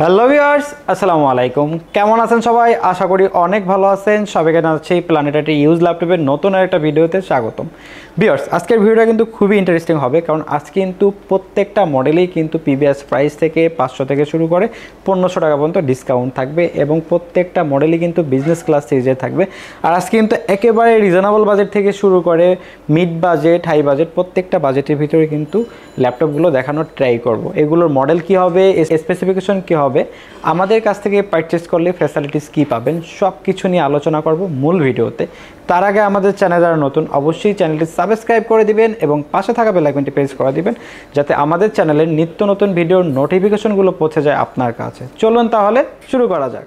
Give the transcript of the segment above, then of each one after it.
Hello viewers, আসসালামু আলাইকুম। কেমন আছেন সবাই? আশা করি অনেক ভালো আছেন। সবাইকে জানাচ্ছি প্ল্যানেটারি ইউজ ল্যাপটপের নতুন একটা ভিডিওতে স্বাগতম। ভিউয়ার্স, আজকের ভিডিওটা কিন্তু খুবই ইন্টারেস্টিং হবে, কারণ আজকে কিন্তু প্রত্যেকটা মডেলেই কিন্তু প্রিভিয়াস প্রাইস থেকে 500 থেকে শুরু করে 1500 টাকা পর্যন্ত ডিসকাউন্ট থাকবে এবং প্রত্যেকটা মডেলই কিন্তু বিজনেস ক্লাস সিরিজে থাকবে। আর আজকে কিন্তু একেবারে রিজনেবল বাজেট থেকে শুরু করে মিড বাজেট, হাই বাজেট প্রত্যেকটা বাজেটের ভিতরে কিন্তু ল্যাপটপগুলো দেখানোর ট্রাই করব। এগুলোর মডেল কী হবে, স্পেসিফিকেশন কী হবে, আমাদের কাছ থেকে পারচেস করলে ফ্যাসিলিটিস কী পাবেন, সব কিছু নিয়ে আলোচনা করব মূল ভিডিওতে। তার আগে আমাদের চ্যানেল যারা নতুন, অবশ্যই চ্যানেলটি সাবস্ক্রাইব করে দিবেন এবং পাশে থাকা বেল আইকনটি প্রেস করে দিবেন, যাতে আমাদের চ্যানেলের নিত্য নতুন ভিডিওর নোটিফিকেশনগুলো পৌঁছে যায় আপনার কাছে। চলুন তাহলে শুরু করা যাক।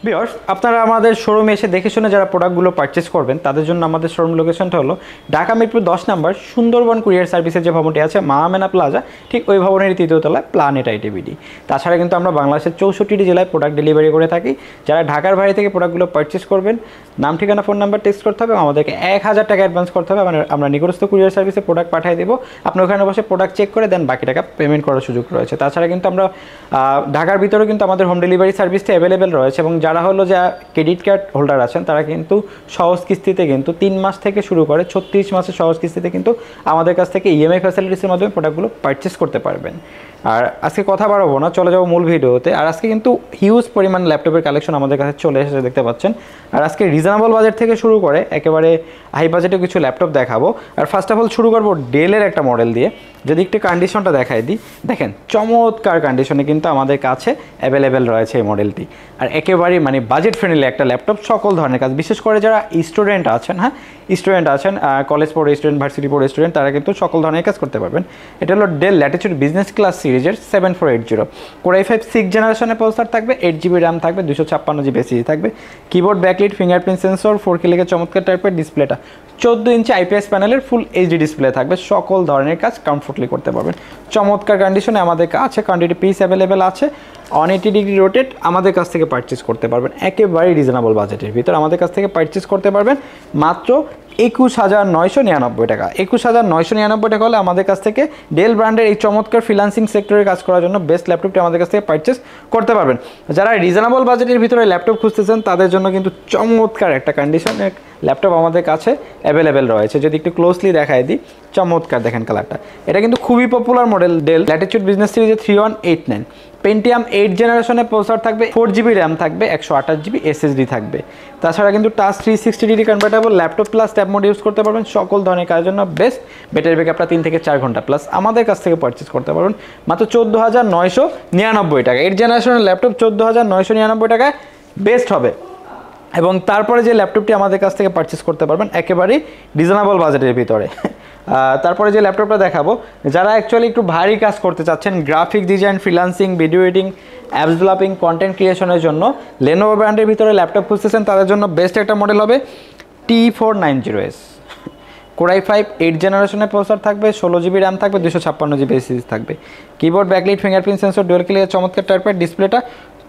ভিউয়ার্স, আপনারা আমাদের শোরুমে এসে দেখে শুনে যারা প্রোডাক্টগুলো পারচেস করবেন, তাদের জন্য আমাদের শোরুম লোকেশনটা হলো ঢাকা মিরপুর 10 নম্বর সুন্দরবন কুরিয়ার সার্ভিসের যে ভবনটি আছে মাহামেনা প্লাজা, ঠিক ওই ভবনের 3য় তলায় প্ল্যানেট আইটিবিডি। তাছাড়া কিন্তু আমরা বাংলাদেশের 64টি জেলায় প্রোডাক্ট ডেলিভারি করে থাকি। যারা ঢাকার বাইরে থেকে প্রোডাক্টগুলো পারচেস করবেন, নাম ঠিকানা ফোন নাম্বার টেক্সট করতে হবে, আমাদেরকে 1000 টাকা অ্যাডভান্স করতে হবে। আমরা নিকটস্থ কুরিয়ার সার্ভিসে প্রোডাক্ট পাঠিয়ে দেবো। আপনি ওখানে বসে প্রোডাক্ট চেক করে দেন, বাকি টাকা পেমেন্ট করার সুযোগ রয়েছে। তাছাড়া কিন্তু আমরা ঢাকার ভিতরেও কিন্তু আমাদের হোম ডেলিভারি সার্ভিসটা অ্যাভেলেবেল রয়েছে, এবং যারা হলো যা ক্রেডিট কার্ড হোল্ডার আছেন, তারা কিন্তু সহজ কিস্তিতে কিন্তু 3 মাস থেকে শুরু করে 36 মাসের সহজ কিস্তিতে কিন্তু আমাদের কাছ থেকে ইএমআই ফ্যাসিলিটিসের মাধ্যমে প্রোডাক্টগুলো পারচেস করতে পারবেন। আর আজকে কথা বাড়াবো না, চলে যাবো মূল ভিডিওতে। আর আজকে কিন্তু হিউজ পরিমাণ ল্যাপটপের কালেকশন আমাদের কাছে চলে এসেছে, দেখতে পাচ্ছেন। আর আজকে রিজনেবল বাজেট থেকে শুরু করে একেবারে হাই বাজেটেও কিছু ল্যাপটপ দেখাবো। আর ফার্স্ট অফ অল শুরু করবো ডেলের একটা মডেল দিয়ে। যদি একটু কন্ডিশনটা দেখাই দিই, দেখেন চমৎকার কন্ডিশনে কিন্তু আমাদের কাছে অ্যাভেলেবেল রয়েছে এই মডেলটি। আর একেবারেই মানে বাজেট ফ্রেন্ডলি একটা ল্যাপটপ, সকল ধরনের কাজ, বিশেষ করে যারা স্টুডেন্ট আছেন, স্টুডেন্ট আছেন, কলেজ পড়ে স্টুডেন্ট, ভার্সিটি পড়ে স্টুডেন্ট, তারা কিন্তু সকল ধরনের কাজ করতে পারবেন। এটা হলো ডেল ল্যাটিটিউড বিজনেস ক্লাস সিরিজের 7480 Core i5 6th জেনারেশনের প্রসেসর থাকবে, 8GB র্যাম থাকবে, 256GB এসএসডি থাকবে, keyboard backlight, fingerprint sensor, 4K লেগে চমৎকার টাইপের ডিসপ্লেটা, 14 ইঞ্চি আইপিএস প্যানেলের ফুল এইচডি ডিসপ্লে থাকবে। সকল ধরনের কাজ কমফোর্টলি করতে পারবেন। চমৎকার কন্ডিশনে আমাদের কাছে কোয়ান্টিটি পিস অ্যাভেলেবেল আছে। 180 ডিগ্রি রোটেট আমাদের কাছ থেকে পারচেস করতে পারবেন একেবারেই রিজনেবল বাজেটের ভিতর। আমাদের কাছ থেকে পারচেস করতে পারবেন মাত্র 21,999 টাকা। 21,999 টাকা হলে আমাদের কাছ থেকে ডেল ব্র্যান্ডের এই চমৎকার ফ্রিল্যান্সিং সেক্টরে কাজ করার জন্য বেস্ট ল্যাপটপটি আমাদের কাছ থেকে পারচেস করতে পারবেন। যারা রিজনেবল বাজেটের ভিতরে ল্যাপটপ খুঁজতেছেন, তাদের জন্য কিন্তু চমৎকার একটা কন্ডিশনের ল্যাপটপ আমাদের কাছে অ্যাভেলেবেল রয়েছে। যদি একটু ক্লোজলি দেখাই দিই, চমৎকার দেখেন কালারটা। এটা কিন্তু খুবই popular model del Latitude business সিরিজের 3189 পেন্টিয়াম 8 জেনারেশনের প্রসেসর থাকবে, 4GB র্যাম থাকবে, 128GB এসএসডি থাকবে। তাছাড়া কিন্তু touch 360 degree convertible laptop plus tab mode use করতে পারবেন। সকল ধরনের কাজের জন্য বেস্ট। ব্যাটারি ব্যাকআপটা 3 থেকে 4 ঘন্টা প্লাস আমাদের কাছ থেকে পারচেস করতে পারবেন মাত্র 14,999 টাকা। 8 জেনারেশনের ল্যাপটপ 14,999 টাকায় বেস্ট হবে। এবং তারপরে যে ল্যাপটপটি আমাদের কাছ থেকে পারচেস করতে পারবেন একেবারেই রিজনেবল বাজেটের ভিতরে। তারপরে যে ল্যাপটপটা দেখাবো, যারা অ্যাকচুয়ালি একটু ভারী কাজ করতে চাচ্ছেন, graphic design, freelancing, video editing, apps developing, content ক্রিয়েশনের জন্য Lenovo ব্র্যান্ডের ভিতরে ল্যাপটপ খুঁজতেছেন, তাদের জন্য বেস্ট একটা মডেল হবে T490S। Core i5 8 জেনারেশনের প্রসেসর থাকবে, 16GB র্যাম থাকবে, 256GB এসএসডি থাকবে, keyboard backlight, fingerprint sensor, dual clear চমৎকার টাইপের ডিসপ্লেটা,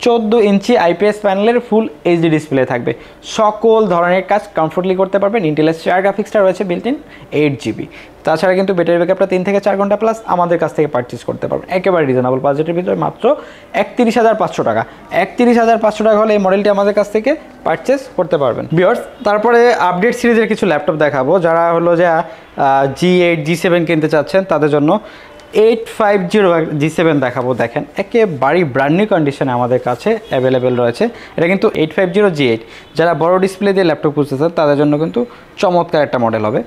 14 ইঞ্চি আইপিএস প্যানেলের ফুল এইচডি ডিসপ্লে থাকবে। সকল ধরনের কাজ কমফোর্টলি করতে পারবেন। ইন্টেলের 4 গ্রাফিক্সটা রয়েছে বিল্ট ইন, 8GB। তাছাড়া কিন্তু ব্যাটারি ব্যাকআপটা 3 থেকে 4 ঘন্টা প্লাস আমাদের কাছ থেকে পারচেস করতে পারবেন একেবারে রিজনেবল বাজেটের ভিতরে মাত্র 31,500 টাকা। 31,500 টাকা হলে এই মডেলটি আমাদের কাছ থেকে পারচেস করতে পারবেন। ভিউয়ার্স, তারপরে আপডেট সিরিজের কিছু ল্যাপটপ দেখাবো। যারা হলো যে G8 G7 কিনতে চাচ্ছেন, তাদের জন্য 850 G7 দেখাবো। দেখেন একেবারেই ব্র্যান্ড নিউ কন্ডিশনে আমাদের কাছে অ্যাভেলেবেল রয়েছে। এটা কিন্তু 850 G8। যারা বড় ডিসপ্লে দিয়ে ল্যাপটপ খুঁজতেছেন, তাদের জন্য কিন্তু চমৎকার একটা মডেল হবে।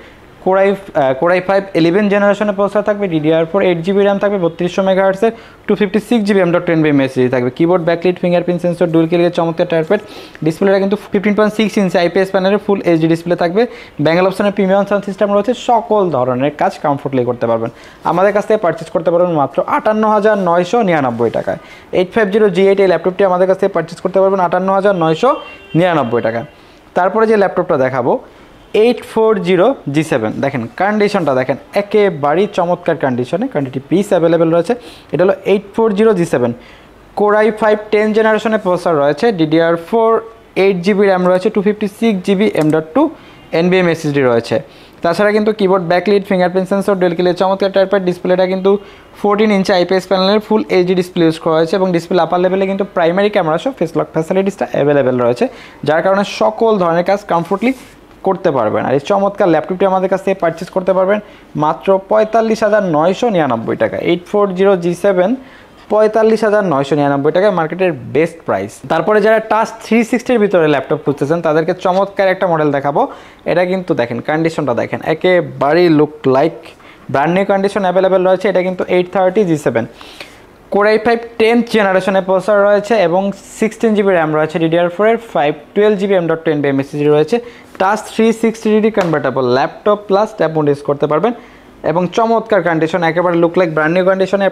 Core i5 11 জেনারেশনের প্রসেসর থাকবে, DDR4 8GB র্যাম থাকবে, 3200 মেগাহার্টজের, 256GB M.2 এসএসডি থাকবে, keyboard backlight, fingerprint sensor, dual clear চমৎকার টাইপের ডিসপ্লেটা কিন্তু 15.6 ইঞ্চি আইপিএস প্যানেলের ফুল এইচডি ডিসপ্লে থাকবে। ব্যাঙ্গেল অপশনের প্রিমিয়াম সাউন্ড সিস্টেম রয়েছে। সকল ধরনের কাজ কমফোর্টলি করতে পারবেন। আমাদের কাছ থেকে পারচেস করতে পারবেন মাত্র 58,999 টাকায়। 850 G8 এই ল্যাপটপটি আমাদের কাছ থেকে পারচেস করতে পারবেন 58,999 টাকায়। তারপরে যে ল্যাপটপটা দেখাবো 840 G7, দেখেন কন্ডিশনটা দেখেন একেবারেই চমৎকার কন্ডিশনে, কোয়ান্টিটি পিস অ্যাভেলেবেল রয়েছে। এটা হলো 840 G7। Core i5 10 জেনারেশনের প্রসেসর রয়েছে, DDR4 8GB র্যাম রয়েছে, 256GB M.2 NVMe SSD রয়েছে। তাছাড়া কিন্তু keyboard backlit, fingerprint sensor, dual clear চমৎকার টাইপের ডিসপ্লেটা কিন্তু 14 ইঞ্চি আইপিএস প্যানেলের ফুল এইচডি ডিসপ্লে ইউজ করা হয়েছে এবং ডিসপ্লে আপার লেভেলে কিন্তু প্রাইমারি ক্যামেরা সহ ফেস লক ফ্যাসিলিটিসটা অ্যাভেলেবেল রয়েছে, যার কারণে সকল ধরনের কাজ কমফোর্টলি করতে পারবেন। আর এই চমৎকার ল্যাপটপটি আমাদের কাছ থেকে পারচেস করতে পারবেন মাত্র 45,999 টাকা। 840G7 45,999 টাকায় মার্কেটের বেস্ট প্রাইস। তারপরে যারা টাচ 360-এর ভিতরে ল্যাপটপ খুঁজতেছেন তাদেরকে চমৎকার একটা মডেল দেখাবো। এটা কিন্তু দেখেন, কন্ডিশনটা দেখেন, একেবারেই look like brand new condition available রয়েছে। এটা কিন্তু 830G7 Core i5 10th জেনারেশনের প্রসেসর রয়েছে এবং 16GB র্যাম রয়েছে DDR4 এর, 512GB M.2 MSSD রয়েছে। Touch 360 convertible laptop plus tab mode use করতে পারবেন এবং চমৎকার কন্ডিশন, একেবারে লুক লাইক ব্র্যান্ড নিউ কন্ডিশনে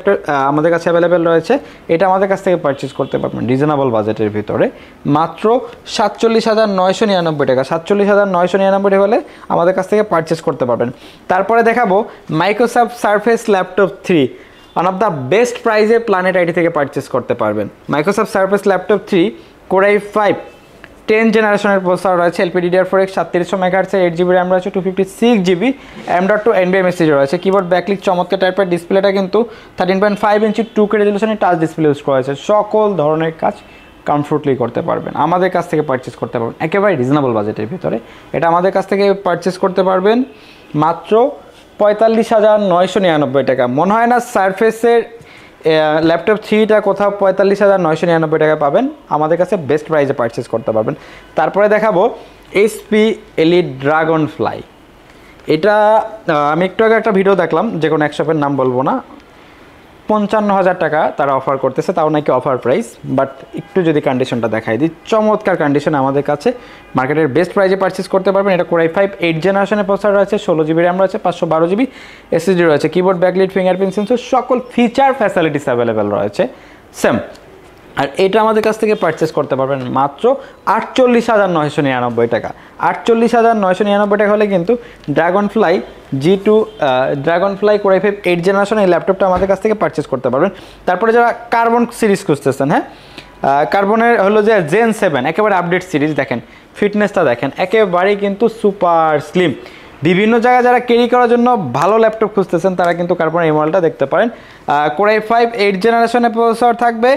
আমাদের কাছে অ্যাভেলেবেল রয়েছে। এটা আমাদের কাছ থেকে পারচেস করতে পারবেন রিজনেবল বাজেটের ভিতরে মাত্র 47,999 টাকা। 47,999 টাকা হলে আমাদের কাছ থেকে পারচেস করতে পারবেন। তারপরে দেখাবো Microsoft surface laptop 3, one of the best প্রাইসে প্ল্যানেট আইটি থেকে পারচেস করতে পারবেন। Microsoft surface laptop 3 Core i5 10 জেনারেশনের প্রসেসর রয়েছে, LPDDR4X 3700 MHz, 8GB র্যাম রয়েছে, 256GB M.2 MSSD রয়েছে। কিবোর্ড ব্যাকলিট চমৎকার টাইপের, ডিসপ্লেটা কিন্তু 13.5 ইঞ্চি 2K রেজলিউশনের টাচ ডিসপ্লে ইউজ করা হয়েছে। সকল ধরনের কাজ কমফোর্টলি করতে পারবেন, আমাদের কাছ থেকে পারচেস করতে পারবেন একেবারে রিজনেবল বাজেটের ভিতরে। এটা আমাদের কাছ থেকে পারচেস করতে পারবেন মাত্র 45,999 টাকা। মনে হয় না সারফেসের ল্যাপটপ 3টা কোথাও 45,999 টাকা পাবেন, আমাদের কাছে বেস্ট প্রাইসে পারচেস করতে পারবেন। তারপরে দেখাবো HP Elite Dragonfly। এটা আমি একটু আগে একটা ভিডিও দেখলাম, যে কোনো এক শপের নাম বলবো না, 55,000 টাকা তারা অফার করতেছে, তাও নাকি অফার প্রাইস। বাট একটু যদি কন্ডিশনটা দেখাই দিই, চমৎকার কন্ডিশন, আমাদের কাছে মার্কেটের বেস্ট প্রাইসে পারচেস করতে পারবেন। এটা Core i5 8 জেনারেশনের প্রসেসর রয়েছে, 16GB র্যাম রয়েছে, 512GB SSD রয়েছে। কিবোর্ড ব্যাকলিট, ফিঙ্গারপ্রিন্ট সেন্সর, সকল ফিচার ফ্যাসিলিটিস অ্যাভেলেবেল রয়েছে সেম। আর এটা আমাদের কাছ থেকে পারচেস করতে পারবেন মাত্র 48,999 টাকা। 48,999 টাকা হলে কিন্তু ড্রাগনফ্লাই Core i5 8 জেনারেশন এই ল্যাপটপটা আমাদের কাছ থেকে পারচেস করতে পারবেন। তারপরে যারা কার্বন সিরিজ খুঁজতেছেন, হ্যাঁ, কার্বনের হলো যে Gen 7 একেবারে আপডেট সিরিজ, দেখেন ফিটনেসটা দেখেন, একেবারেই কিন্তু সুপার স্লিম। বিভিন্ন জায়গায় যারা ক্যারি করার জন্য ভালো ল্যাপটপ খুঁজতেছেন তারা কিন্তু কার্বনের এই মডেলটা দেখতে পারেন। Core i5 8 জেনারেশনের প্রসেসর থাকবে,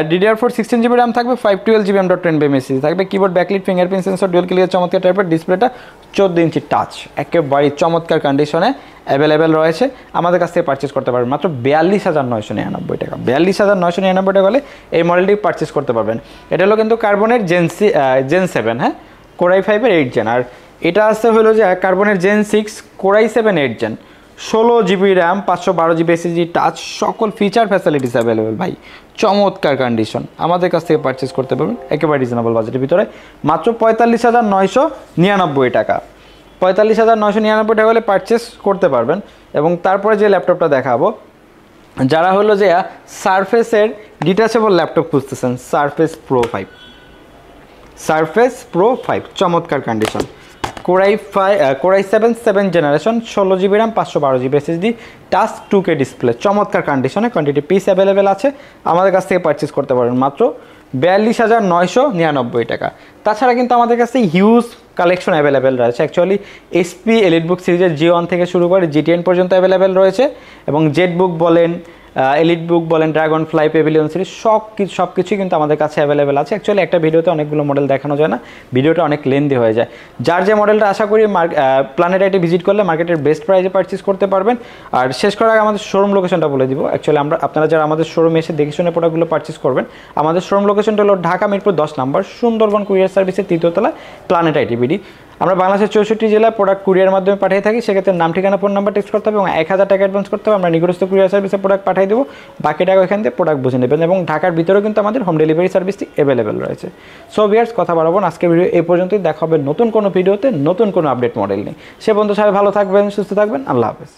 DDR4 16GB র্যাম থাকবে, 512GB M.2 MSSD থাকবে। Keyboard backlit, fingerprint sensor, dual clear চমৎকার টাইপের, ডিসপ্লেটা 14 ইঞ্চি টাচ, একেবারে চমৎকার কন্ডিশনে অ্যাভেলেবেল রয়েছে। আমাদের কাছ থেকে পারচেস করতে পারবেন মাত্র 42,999 টাকা। 42,999 টাকা হলে এই মডেলটি পারচেস করতে পারবেন। এটা হলো কিন্তু কার্বনের Gen 7, হ্যাঁ, Core i5 এর 8 জেন। আর এটা আসতে হলো যে কার্বনের Gen 6 Core i7 8 gen, 16GB RAM, 512GB SSD touch, সকল ফিচার ফ্যাসিলিটিস অ্যাভেলেবেল। ভাই চমৎকার কন্ডিশন, আমাদের কাছ থেকে পারচেস করতে পারবেন একেবারে রিজনেবল বাজেটের ভিতরে মাত্র 45,999 টাকা। 45,999 টাকা হলে পারচেস করতে পারবেন। এবং তারপরে যে ল্যাপটপটা দেখাবো, যারা হলো যে সারফেসের ডিটাচেবল ল্যাপটপ খুঁজতেছেন, সারফেস Pro 5 চমৎকার condition, Core i7 7 generation, 16GB RAM, 512GB SSD, touch 2K display, চমৎকার কন্ডিশনে কোয়ান্টিটি পিস অ্যাভেলেবেল আছে, আমাদের কাছ থেকে পারচেস করতে পারবেন মাত্র 42,999 টাকা। তাছাড়া কিন্তু আমাদের কাছে হিউজ কালেকশন অ্যাভেলেবেল রয়েছে। অ্যাকচুয়ালি HP EliteBook সিরিজের G1 থেকে শুরু করে G10 পর্যন্ত অ্যাভেলেবেল রয়েছে এবং জেটবুক বলেন, EliteBook বলেন, ড্রাগনফ্লাই, পেভিলিয়ন সিরিজ সব কিছুই কিন্তু আমাদের কাছে অ্যাভেলেবেল আছে। অ্যাকচুয়ালি একটা ভিডিওতে অনেকগুলো মডেল দেখানো যায় না, ভিডিওটা অনেক লেন্দি হয়ে যায়। যার যে মডেলটা আশা করি প্ল্যানেট আইটি ভিজিট করলে মার্কেটের বেস্ট প্রাইসে পারচেস করতে পারবেন। আর শেষ করার আগে আমাদের শোরুম লোকেশনটা বলে দিব। অ্যাকচুয়ালি আপনারা যারা আমাদের শোরুমে এসে দেখে শুনে প্রোডাক্টগুলো পারচেস করবেন, আমাদের শোরুম লোকেশনটা হলো ঢাকা মিরপুর 10 নম্বর, সুন্দরবন কুরিয়ার সার্ভিসের 3য় তলায়, প্ল্যানেট আইটি বিডি। আমরা বাংলাদেশের 64 জেলায় প্রোডাক্ট কুরিয়ার মাধ্যমে পাঠিয়ে থাকি। সেক্ষেত্রে নাম, ঠিকানা, ফোন নাম্বার টেক্সট করতে হবে এবং 1000 টাকা অ্যাডভান্স করতে হবে। আমরা নিকটস্থ কুরিয়ার সার্ভিসে প্রোডাক্ট পাঠিয়ে দেবো, বাকি টাকা ওখান থেকে প্রোডাক্ট বুঝে নেবেন। এবং ঢাকার ভিতরেও কিন্তু আমাদের হোম ডেলিভারি সার্ভিসটি অ্যাভেলেবেল রয়েছে। সো ভিউয়ার্স, কথা বাড়াবো না, আজকের ভিডিও এই পর্যন্তই। দেখা হবে নতুন কোনো ভিডিওতে, নতুন কোনো আপডেট মডেল নিয়ে। সে পর্যন্ত সবাই ভালো থাকবেন, সুস্থ থাকবেন, আল্লাহ হাফেজ।